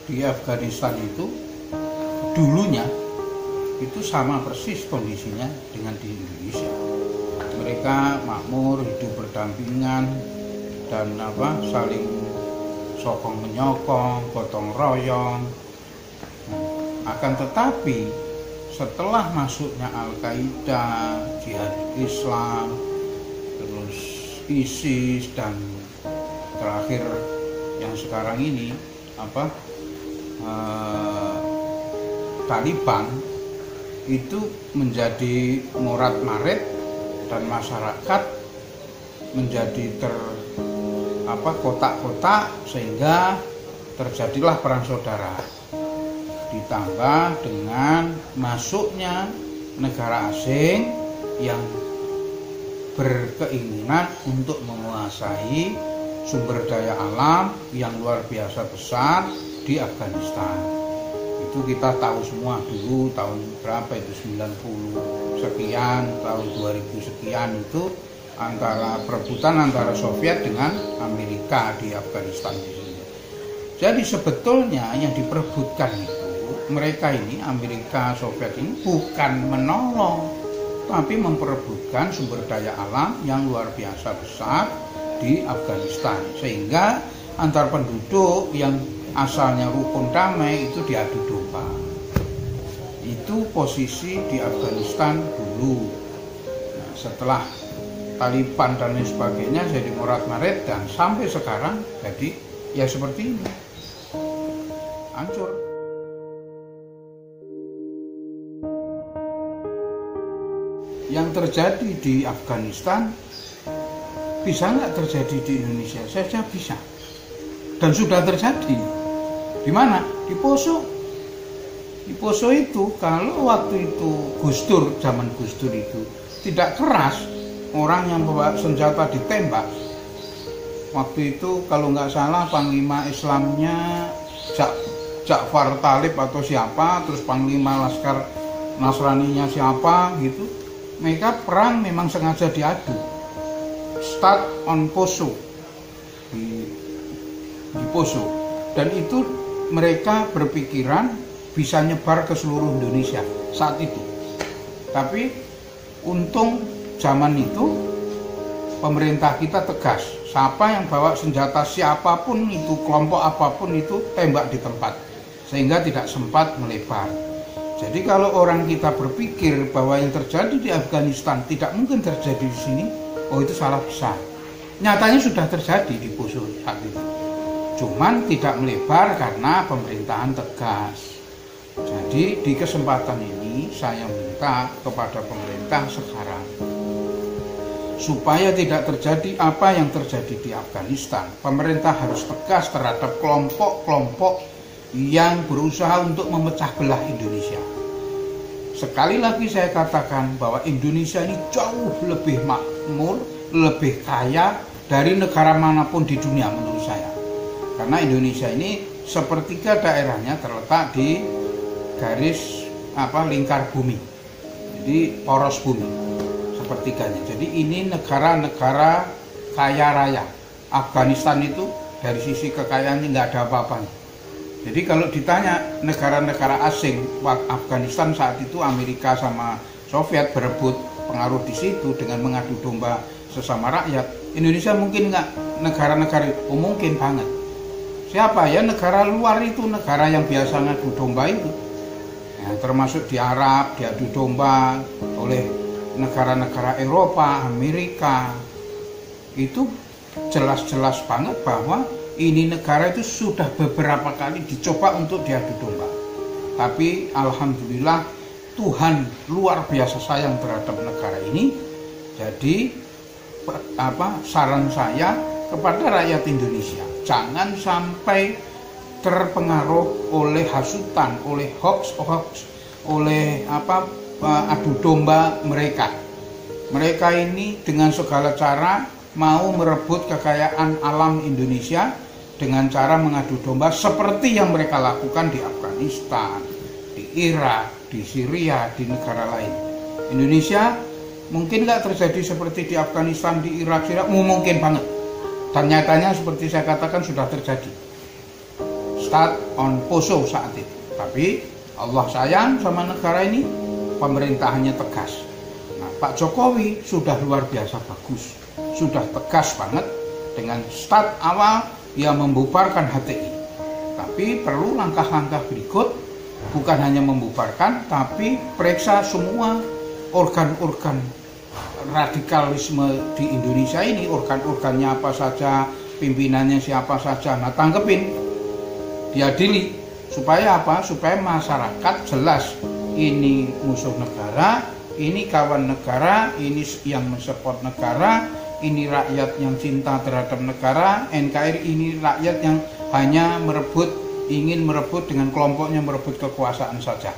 di Afghanistan itu dulunya itu sama persis kondisinya dengan di Indonesia. Mereka makmur, hidup berdampingan, dan saling sokong menyokong, gotong royong. Akan tetapi setelah masuknya Al-Qaeda, Jihad Islam, terus ISIS, dan terakhir yang sekarang ini Taliban, itu menjadi morat-marit dan masyarakat menjadi kotak-kotak, sehingga terjadilah perang saudara. Ditambah dengan masuknya negara asing yang berkeinginan untuk menguasai sumber daya alam yang luar biasa besar di Afghanistan. Itu kita tahu semua dulu tahun berapa itu, 90 sekian, tahun 2000 sekian, itu perebutan antara Soviet dengan Amerika di Afghanistan di sini. Jadi sebetulnya yang diperebutkan itu, mereka ini, Amerika, Soviet ini bukan menolong, tapi memperebutkan sumber daya alam yang luar biasa besar di Afghanistan, sehingga antar penduduk yang asalnya rukun damai itu diadu domba. Itu posisi di Afghanistan dulu. Nah, setelah Taliban dan lain sebagainya jadi morat-marit, dan sampai sekarang jadi ya seperti ini, hancur. Yang terjadi di Afghanistan bisa nggak terjadi di Indonesia saja? Bisa, dan sudah terjadi. Di mana? Di Poso. Di Poso itu, kalau waktu itu zaman Gus Dur itu tidak keras, orang yang bawa senjata ditembak. Waktu itu kalau nggak salah Panglima Islamnya Ja'far Talib atau siapa, terus Panglima Laskar Nasraninya siapa gitu. Mereka perang memang sengaja diadu. Start on Poso, di Poso, dan itu mereka berpikiran bisa nyebar ke seluruh Indonesia saat itu. Tapi untung zaman itu pemerintah kita tegas, siapa yang bawa senjata siapapun itu, kelompok apapun itu, tembak di tempat, sehingga tidak sempat melebar. Jadi kalau orang kita berpikir bahwa yang terjadi di Afghanistan tidak mungkin terjadi di sini, oh itu salah besar. Nyatanya sudah terjadi di Poso saat itu. Cuman tidak melebar karena pemerintahan tegas. Jadi di kesempatan ini saya minta kepada pemerintah sekarang, supaya tidak terjadi apa yang terjadi di Afghanistan, pemerintah harus tegas terhadap kelompok-kelompok yang berusaha untuk memecah belah Indonesia. Sekali lagi saya katakan bahwa Indonesia ini jauh lebih makmur, lebih kaya dari negara manapun di dunia menurut saya. Karena Indonesia ini sepertiga daerahnya terletak di garis lingkar bumi, jadi poros bumi sepertiganya. Jadi ini negara-negara kaya raya. Afghanistan itu dari sisi kekayaannya nggak ada apa-apanya. Jadi kalau ditanya negara-negara asing, Afghanistan saat itu Amerika sama Soviet berebut pengaruh di situ dengan mengadu domba sesama rakyat. Indonesia mungkin nggak negara-negara itu? Oh, mungkin banget. Siapa ya negara luar itu, negara yang biasa ngadu domba itu? Ya, termasuk di Arab diadu domba oleh negara-negara Eropa, Amerika. Itu jelas-jelas banget bahwa ini negara itu sudah beberapa kali dicoba untuk diadu domba. Tapi alhamdulillah Tuhan luar biasa sayang terhadap negara ini. Jadi saran saya kepada rakyat Indonesia, jangan sampai terpengaruh oleh hasutan, oleh hoax, oleh adu domba mereka. Mereka ini dengan segala cara mau merebut kekayaan alam Indonesia dengan cara mengadu domba seperti yang mereka lakukan di Afghanistan, di Irak, di Syria, di negara lain. Indonesia mungkin nggak terjadi seperti di Afghanistan, di Irak, Syria, mungkin banget. Dan nyatanya seperti saya katakan sudah terjadi. start on Poso saat itu. Tapi Allah sayang sama negara ini, pemerintahannya tegas. Nah, Pak Jokowi sudah luar biasa bagus, sudah tegas banget dengan start awal ia membubarkan HTI. Tapi perlu langkah-langkah berikut, bukan hanya membubarkan, tapi periksa semua organ-organ radikalisme di Indonesia ini, organ-organnya apa saja, pimpinannya siapa saja. Nah, tangkepin, diadili, supaya apa? Supaya masyarakat jelas ini musuh negara, ini kawan negara, ini yang mensupport negara, ini rakyat yang cinta terhadap negara. NKRI ini rakyat yang hanya ingin merebut dengan kelompoknya merebut kekuasaan saja.